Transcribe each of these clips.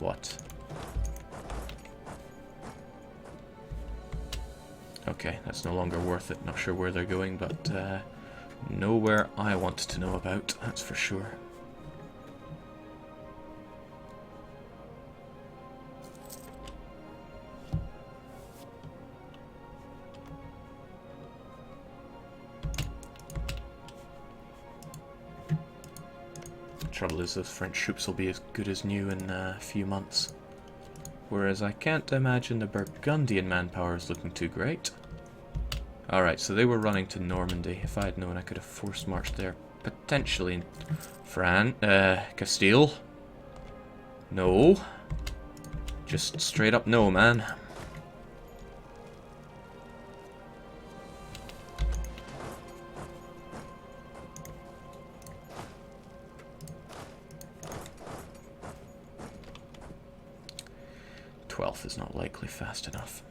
What? Okay, that's no longer worth it. Not sure where they're going, but nowhere I want to know about, that's for sure. Trouble is, those French troops will be as good as new in a few months. Whereas I can't imagine the Burgundian manpower is looking too great. Alright, so they were running to Normandy. If I had known, I could have force marched there. Potentially in Castile? No. Just straight up no, man. Is not likely fast enough.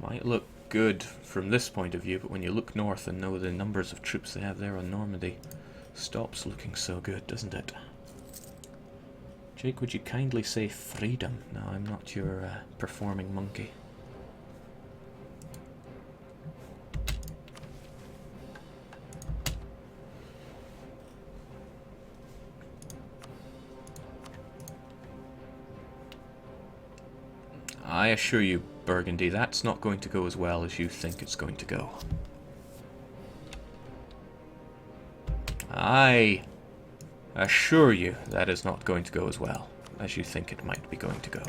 Might look good from this point of view, but when you look north and know the numbers of troops they have there on Normandy, stops looking so good, doesn't it? Jake, would you kindly say freedom? No, I'm not your performing monkey. I assure you, Burgundy, that's not going to go as well as you think it's going to go. I assure you that is not going to go as well as you think it might be going to go.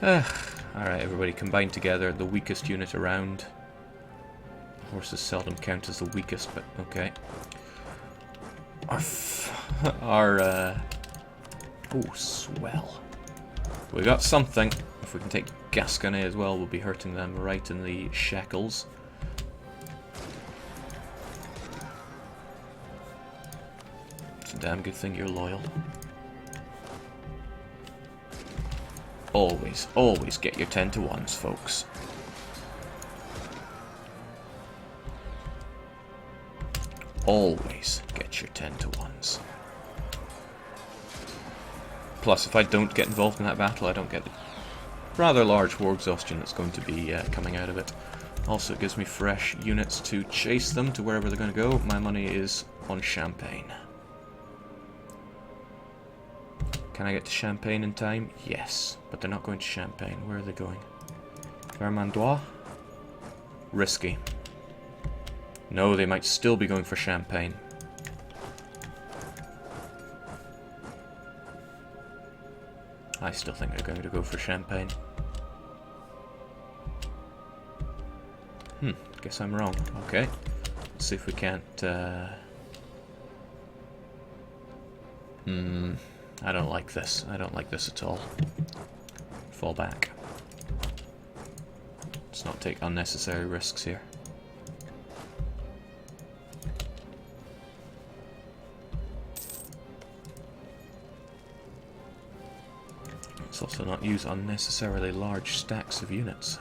Alright, everybody combine together. The weakest unit around. Horses seldom count as the weakest, but okay. Oh, swell. We got something. If we can take Gascony as well, we'll be hurting them right in the shackles. It's a damn good thing you're loyal. Always, always get your 10 to 1s, folks. Always get your 10 to 1s. Plus, if I don't get involved in that battle, I don't get the rather large war exhaustion that's going to be coming out of it. Also, it gives me fresh units to chase them to wherever they're going to go. My money is on Champagne. Can I get to Champagne in time? Yes, but they're not going to Champagne. Where are they going? Vermandois? Risky. No, they might still be going for Champagne. I still think they're going to go for Champagne. Guess I'm wrong. Okay. Let's see if we can't... I don't like this. I don't like this at all. Fall back. Let's not take unnecessary risks here. Let's also not use unnecessarily large stacks of units.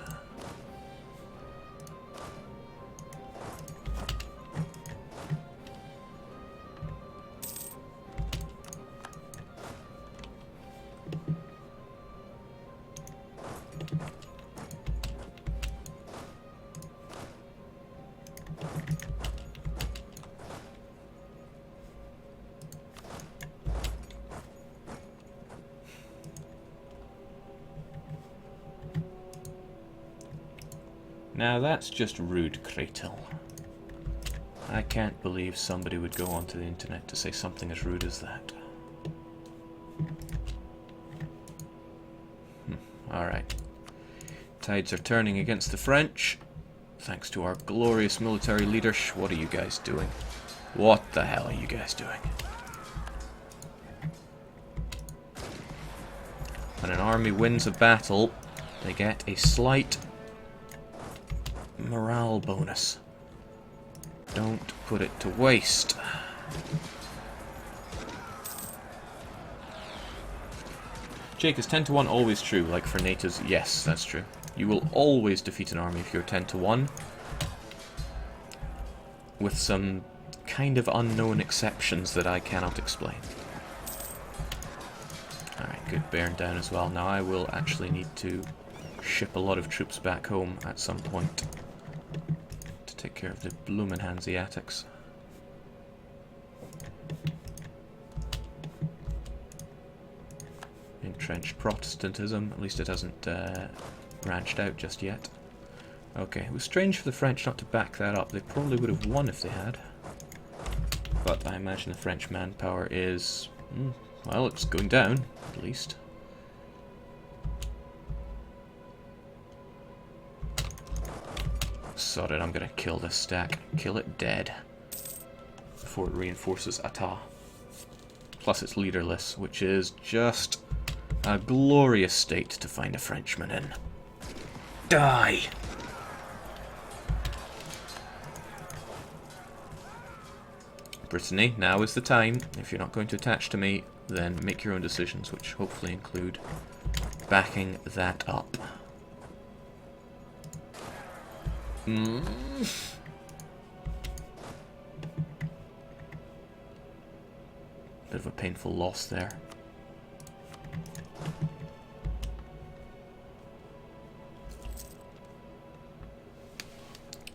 Now that's just rude, Kratel. I can't believe somebody would go onto the internet to say something as rude as that. Alright. Tides are turning against the French. Thanks to our glorious military leader. What are you guys doing? What the hell are you guys doing? When an army wins a battle, they get a slight morale bonus. Don't put it to waste. Jake, is 10 to 1 always true, like for natives? Yes, that's true. You will always defeat an army if you're 10 to 1. With some kind of unknown exceptions that I cannot explain. Alright, good, bearing down as well. Now I will actually need to ship a lot of troops back home at some point to take care of the bloomin' Hanseatics. Entrenched Protestantism, at least it hasn't branched out just yet. Okay, it was strange for the French not to back that up. They probably would have won if they had. But I imagine the French manpower is... well, it's going down, at least. Sod it, I'm gonna kill this stack. Kill it dead. Before it reinforces Atta. Plus it's leaderless, which is just a glorious state to find a Frenchman in. Die! Brittany, now is the time. If you're not going to attach to me, then make your own decisions, which hopefully include backing that up. Bit of a painful loss there.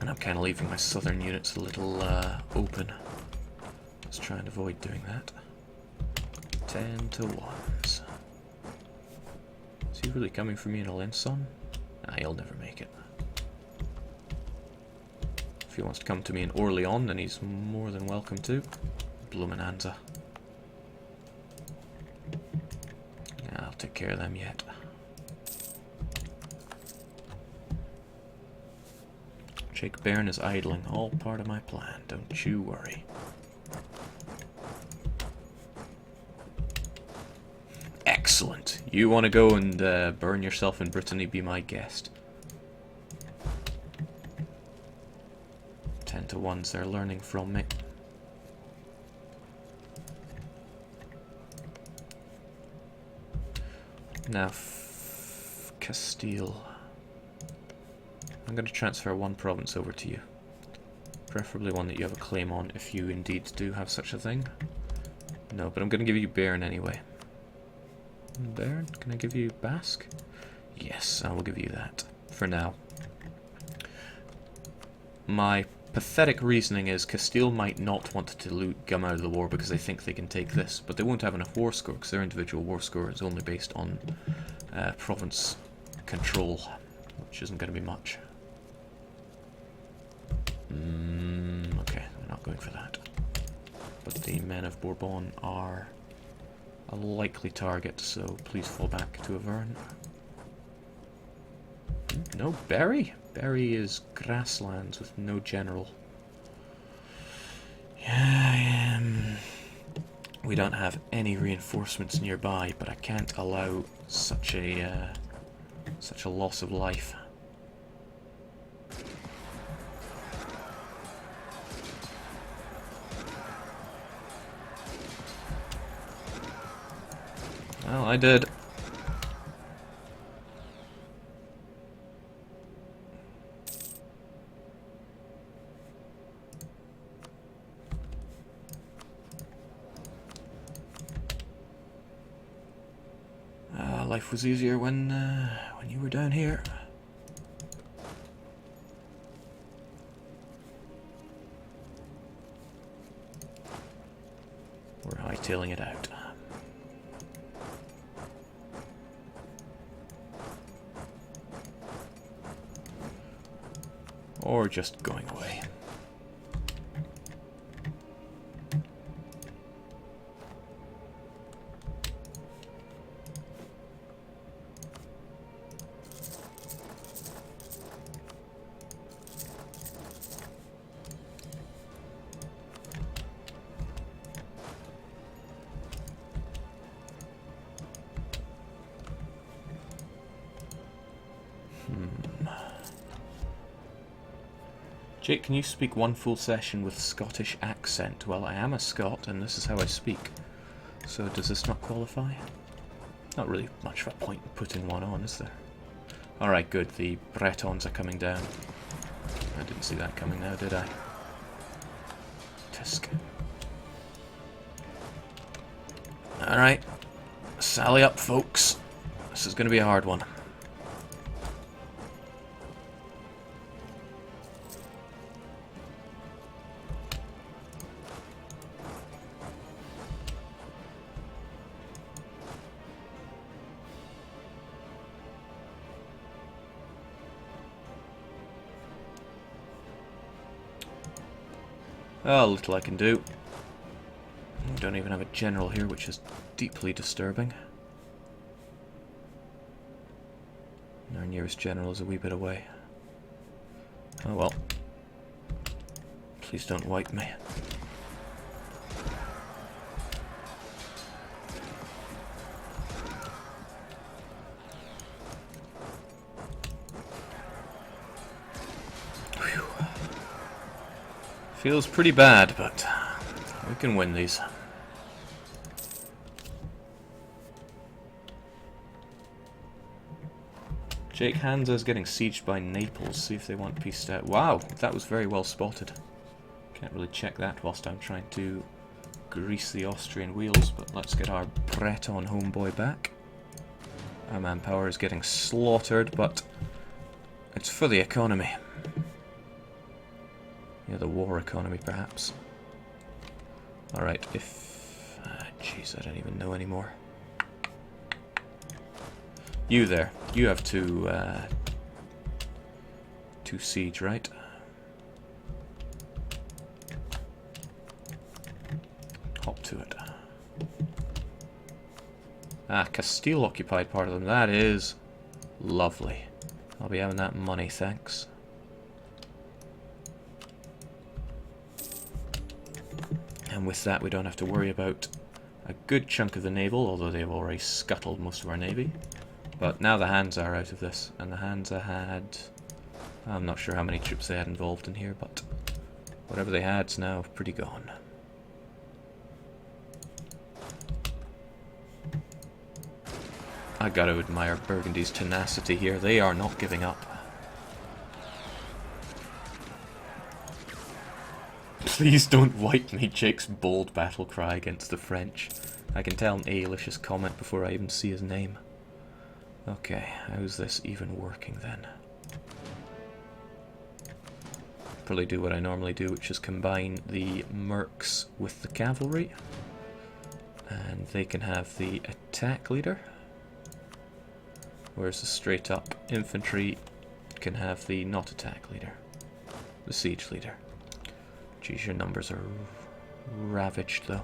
And I'm kind of leaving my southern units a little open. Let's try and avoid doing that. 10 to 1s. Is he really coming for me in Alençon? Nah, he'll never make it. If he wants to come to me in Orléans, then he's more than welcome to. Bloomin' Hansa. Yeah, I'll take care of them yet. Jake Bairn is idling, all part of my plan, don't you worry. Excellent. You want to go and burn yourself in Brittany, be my guest. 10 to 1s, they're learning from me. Now, Castile. I'm going to transfer one province over to you. Preferably one that you have a claim on, if you indeed do have such a thing. No, but I'm going to give you Béarn anyway. Béarn? Can I give you Basque? Yes, I will give you that. For now. My pathetic reasoning is Castile might not want to come out of the war because they think they can take this, but they won't have enough war score because their individual war score is only based on province control, which isn't going to be much. Okay, we're not going for that. But the men of Bourbon are a likely target, so please fall back to Auvergne. No, Berry? Berry is grasslands with no general. Yeah, we don't have any reinforcements nearby, but I can't allow such a loss of life. Well, I did. Life was easier when you were down here. We're hightailing it out. Or just going away. Jake, can you speak one full session with Scottish accent? Well, I am a Scot, and this is how I speak. So does this not qualify? Not really much of a point in putting one on, is there? Alright, good. The Bretons are coming down. I didn't see that coming now, did I? Tisk. Alright. Sally up, folks. This is going to be a hard one. Oh, little I can do. We don't even have a general here, which is deeply disturbing. Our nearest general is a wee bit away. Oh well. Please don't wipe me. Feels pretty bad, but we can win these. Jake Hansa is getting sieged by Naples. See if they want peace out. Wow, that was very well spotted. Can't really check that whilst I'm trying to grease the Austrian wheels, but let's get our Breton homeboy back. Our manpower is getting slaughtered, but it's for the economy. Yeah, the war economy, perhaps. Alright, if... jeez, I don't even know anymore. You there. You have two siege, right? Hop to it. Ah, Castile occupied part of them. That is lovely. I'll be having that money, thanks. And with that, we don't have to worry about a good chunk of the naval, although they've already scuttled most of our navy. But now the Hansa are out of this, and the Hansa had... I'm not sure how many troops they had involved in here, but whatever they had's now pretty gone. I gotta admire Burgundy's tenacity here. They are not giving up. Please don't wipe me, Jake's bold battle cry against the French. I can tell an Ailish's comment before I even see his name. Okay, how's this even working then? Probably do what I normally do, which is combine the mercs with the cavalry. And they can have the attack leader. Whereas the straight up infantry can have the not attack leader. The siege leader. Geez, your numbers are ravaged though.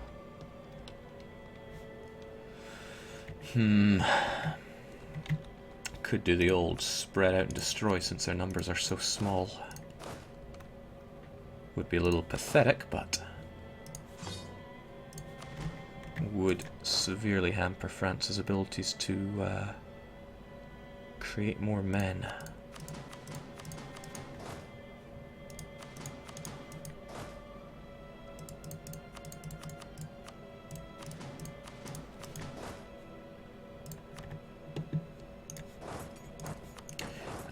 Could do the old spread out and destroy since their numbers are so small. Would be a little pathetic, but would severely hamper France's abilities to create more men.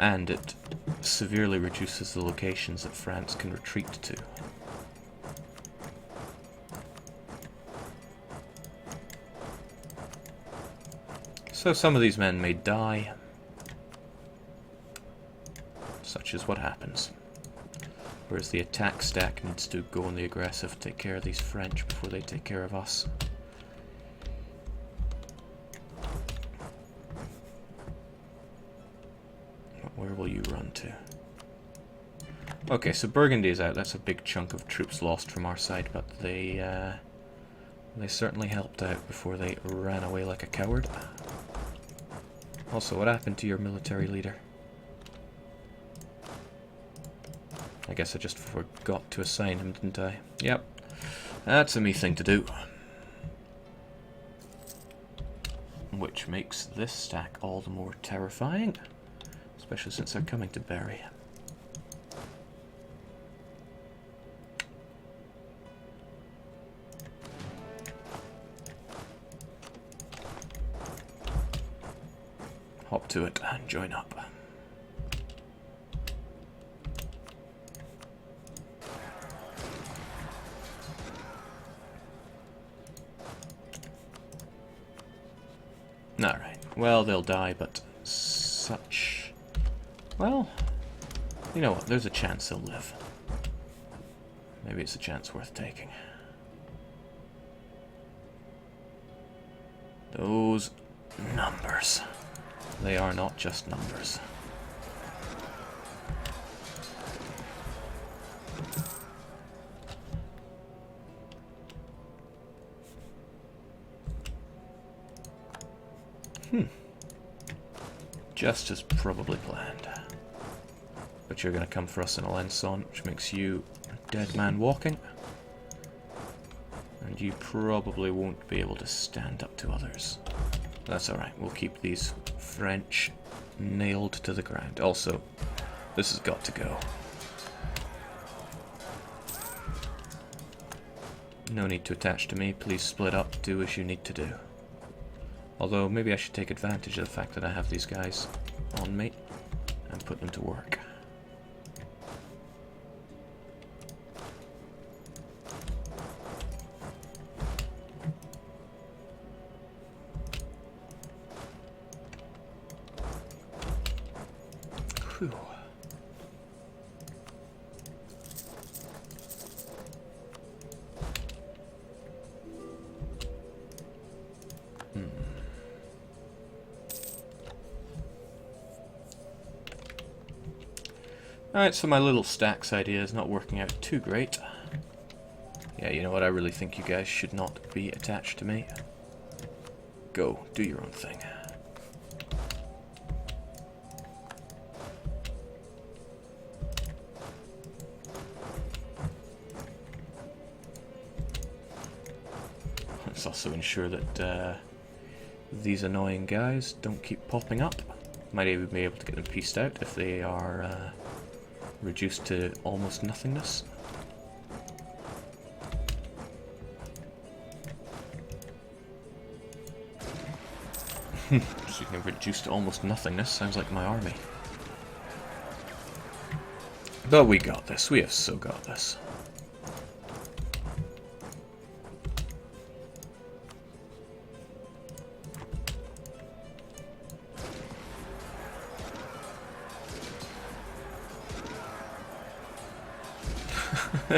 And it severely reduces the locations that France can retreat to. So some of these men may die. Such is what happens. Whereas the attack stack needs to go on the aggressive, take care of these French before they take care of us. Where will you run to? Okay, so Burgundy is out. That's a big chunk of troops lost from our side, but they certainly helped out before they ran away like a coward. Also, what happened to your military leader? I guess I just forgot to assign him, didn't I? Yep. That's a me thing to do. Which makes this stack all the more terrifying. Especially since they're coming to Berry. Hop to it and join up. Well, they'll die, but such... Well, you know what, there's a chance they'll live. Maybe it's a chance worth taking. Those numbers. They are not just numbers. Just as probably planned. But you're going to come for us in a Lenson, which makes you a dead man walking. And you probably won't be able to stand up to others. That's alright, we'll keep these French nailed to the ground. Also, this has got to go. No need to attach to me, please split up, do as you need to do. Although, maybe I should take advantage of the fact that I have these guys on me and put them to work. Whew. Alright, so my little stacks idea is not working out too great. Yeah, you know what, I really think you guys should not be attached to me. Go, do your own thing. Let's also ensure that these annoying guys don't keep popping up. Might even be able to get them pieced out if they are reduced to almost nothingness. Speaking of reduced to almost nothingness, sounds like my army. But we got this, we have so got this.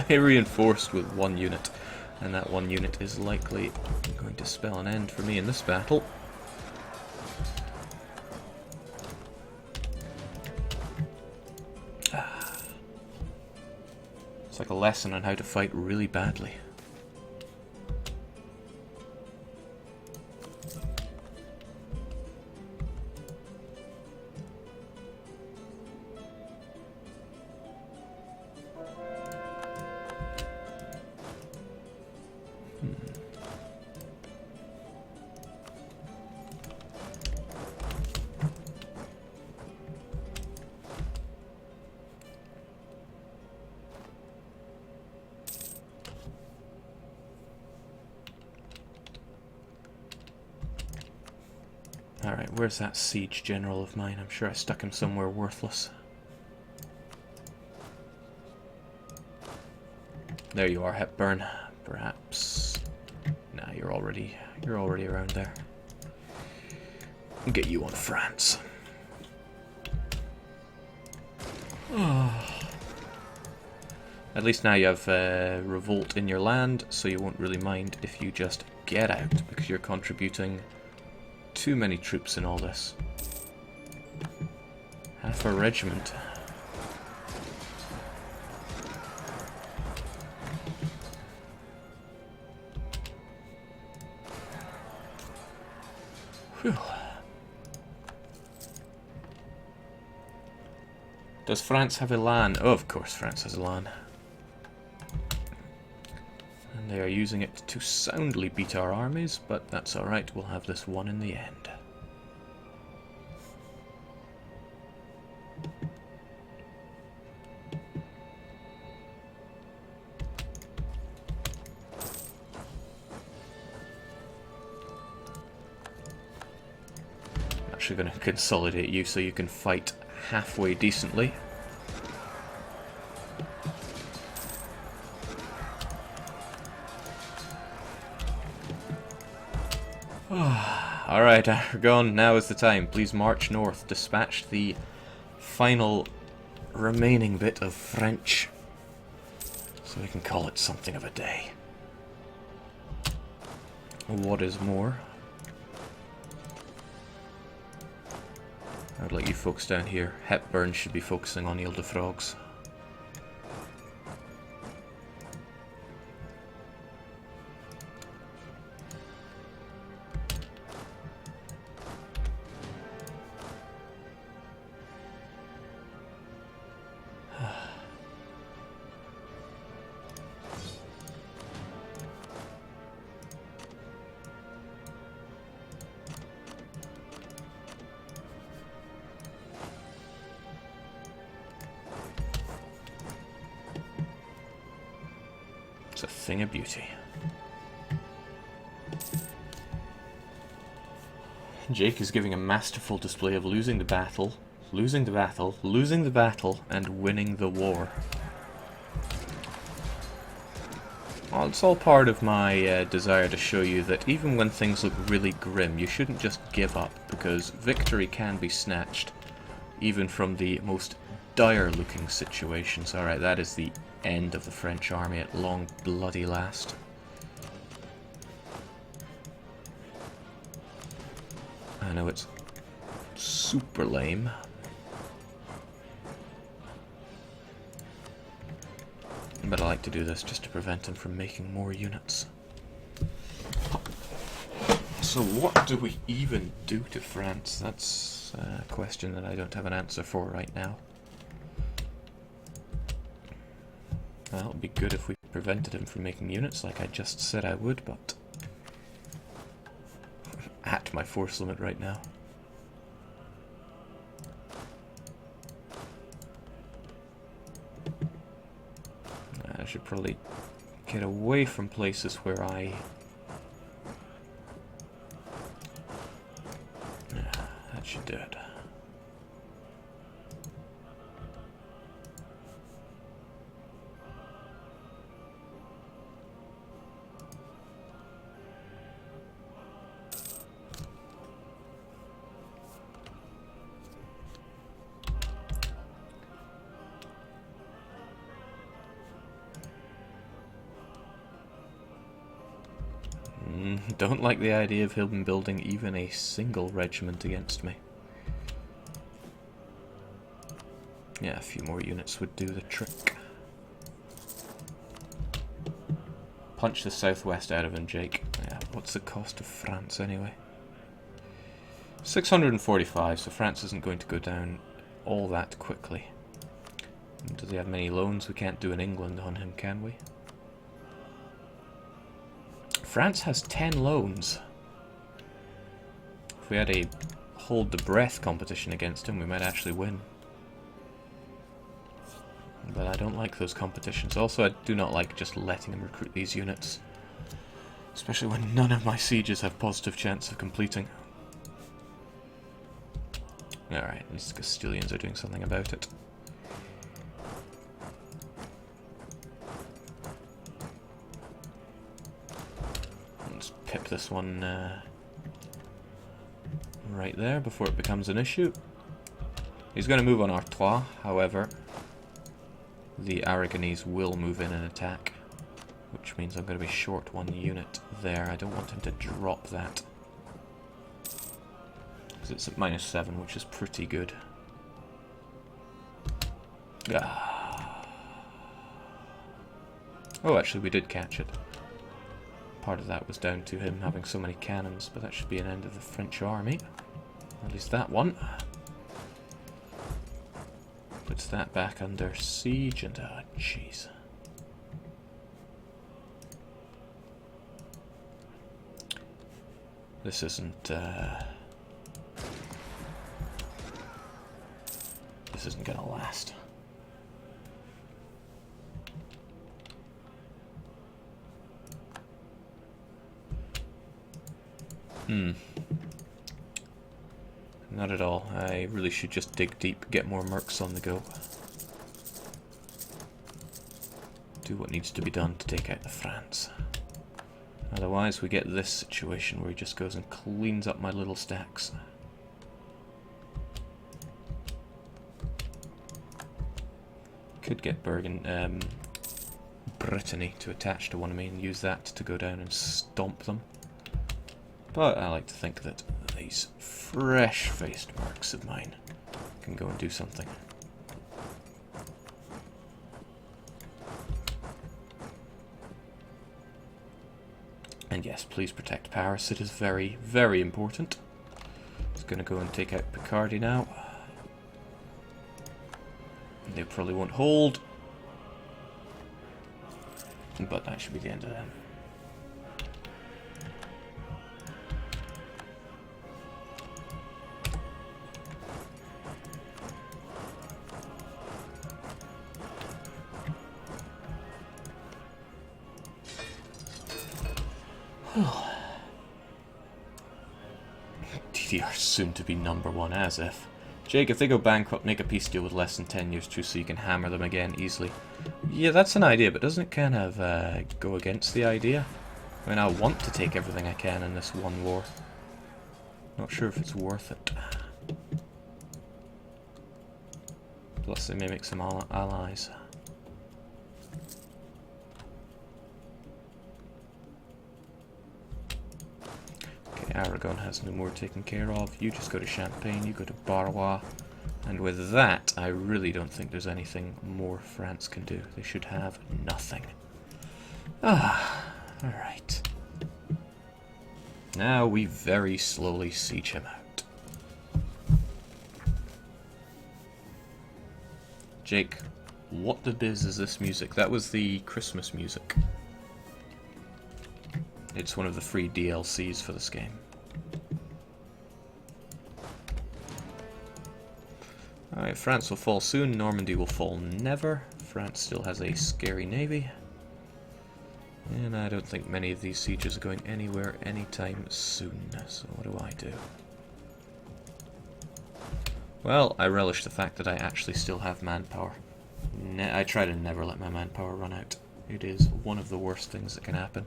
Reinforced with one unit, and that one unit is likely going to spell an end for me in this battle. It's like a lesson on how to fight really badly. Alright, where's that siege general of mine? I'm sure I stuck him somewhere worthless. There you are, Hepburn. Perhaps... Nah, you're already around there. I'll get you on France. At least now you have revolt in your land, so you won't really mind if you just get out, because you're contributing too many troops in all this. Half a regiment. Whew. Does France have a LAN? Oh, of course France has a LAN. And they are using it to soundly beat our armies, but that's alright, we'll have this one in the end. I'm actually going to consolidate you so you can fight halfway decently. Alright, Aragon, now is the time. Please march north. Dispatch the final remaining bit of French, so we can call it something of a day. What is more, I would like you folks down here. Hepburn should be focusing on Ile de Frogs. It's a thing of beauty. Jake is giving a masterful display of losing the battle, losing the battle, losing the battle, and winning the war. Well, it's all part of my desire to show you that even when things look really grim, you shouldn't just give up, because victory can be snatched, even from the most dire-looking situations. Alright, that is the end of the French army at long bloody last. I know it's super lame. But I like to do this just to prevent him from making more units. So what do we even do to France? That's a question that I don't have an answer for right now. Well, it would be good if we prevented him from making units like I just said I would, but I'm at my force limit right now. I should probably get away from places where that should do it. Don't like the idea of him building even a single regiment against me. Yeah, a few more units would do the trick. Punch the southwest out of him, Jake. Yeah, what's the cost of France anyway? 645, so France isn't going to go down all that quickly. Does he have many loans? We can't do an England on him, can we? France has 10 loans. If we had a hold the breath competition against him, we might actually win. But I don't like those competitions. Also, I do not like just letting him recruit these units. Especially when none of my sieges have positive chance of completing. Alright, at least the Castilians are doing something about it. Pip this one right there before it becomes an issue. He's going to move on Artois, however, the Aragonese will move in and attack, which means I'm going to be short one unit there. I don't want him to drop that, because it's at -7, which is pretty good. Ah. Oh, actually, we did catch it. Part of that was down to him having so many cannons, but that should be an end of the French army. At least that one. Puts that back under siege, and oh, jeez. This isn't gonna last. Not at all. I really should just dig deep, get more mercs on the go. Do what needs to be done to take out the France. Otherwise we get this situation where he just goes and cleans up my little stacks. Could get Brittany to attach to one of me and use that to go down and stomp them. But I like to think that these fresh-faced mercs of mine can go and do something. And yes, please protect Paris. It is very, very important. It's going to go and take out Picardy now. They probably won't hold. But that should be the end of them. DDR soon to be #1, as if. Jake, if they go bankrupt, make a peace deal with less than 10 years too so you can hammer them again easily. Yeah, that's an idea, but doesn't it kind of go against the idea? I mean, I want to take everything I can in this one war. Not sure if it's worth it. Plus they may make some allies. Aragon has no more taken care of. You just go to Champagne, you go to Barrois. And with that, I really don't think there's anything more France can do. They should have nothing. Ah, alright. Now we very slowly siege him out. Jake, what the biz is this music? That was the Christmas music. It's one of the free DLCs for this game. Alright, France will fall soon, Normandy will fall never. France still has a scary navy. And I don't think many of these sieges are going anywhere anytime soon. So what do I do? Well, I relish the fact that I actually still have manpower. I try to never let my manpower run out. It is one of the worst things that can happen.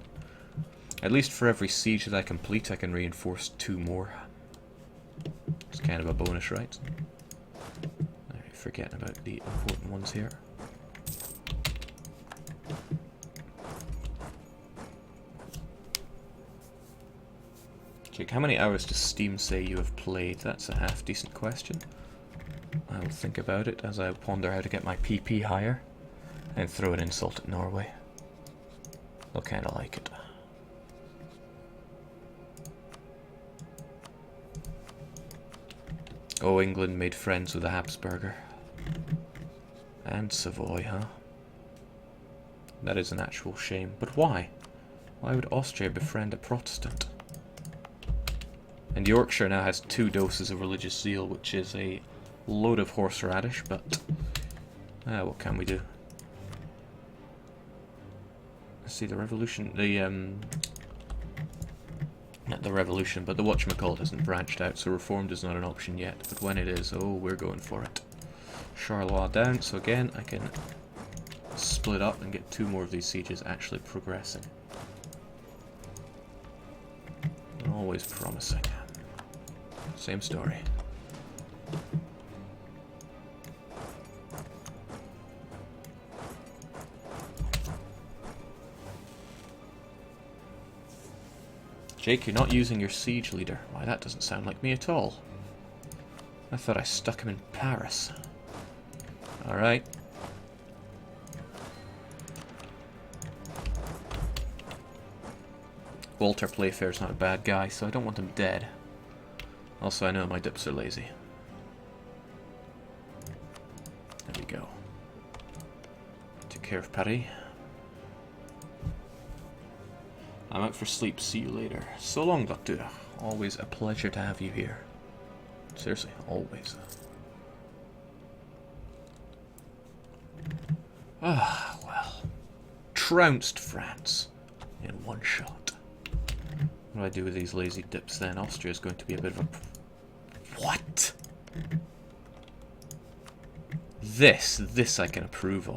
At least for every siege that I complete, I can reinforce 2 more. It's kind of a bonus, right? I'm forgetting about the important ones here. Jake, how many hours does Steam say you have played? That's a half-decent question. I will think about it as I ponder how to get my PP higher and throw an insult at Norway. They'll kind of like it. Oh, England made friends with a Habsburger. And Savoy, huh? That is an actual shame. But why? Why would Austria befriend a Protestant? And Yorkshire now has 2 doses of religious zeal, which is a load of horseradish, but what can we do? Let's see, the revolution, not the revolution, but the whatchamacallit hasn't branched out, so reformed is not an option yet. But when it is, oh, we're going for it. Charleroi down, so again, I can split up and get 2 more of these sieges actually progressing. Always promising. Same story. Jake, you're not using your siege leader. Why, that doesn't sound like me at all. I thought I stuck him in Paris. Alright. Walter Playfair's not a bad guy, so I don't want him dead. Also, I know my dips are lazy. There we go. Took care of Paris. I'm out for sleep. See you later. So long, Doctor. Always a pleasure to have you here. Seriously, always. Ah, well. Trounced France in one shot. What do I do with these lazy dips then? Austria's going to be a bit of a... What? This I can approve of.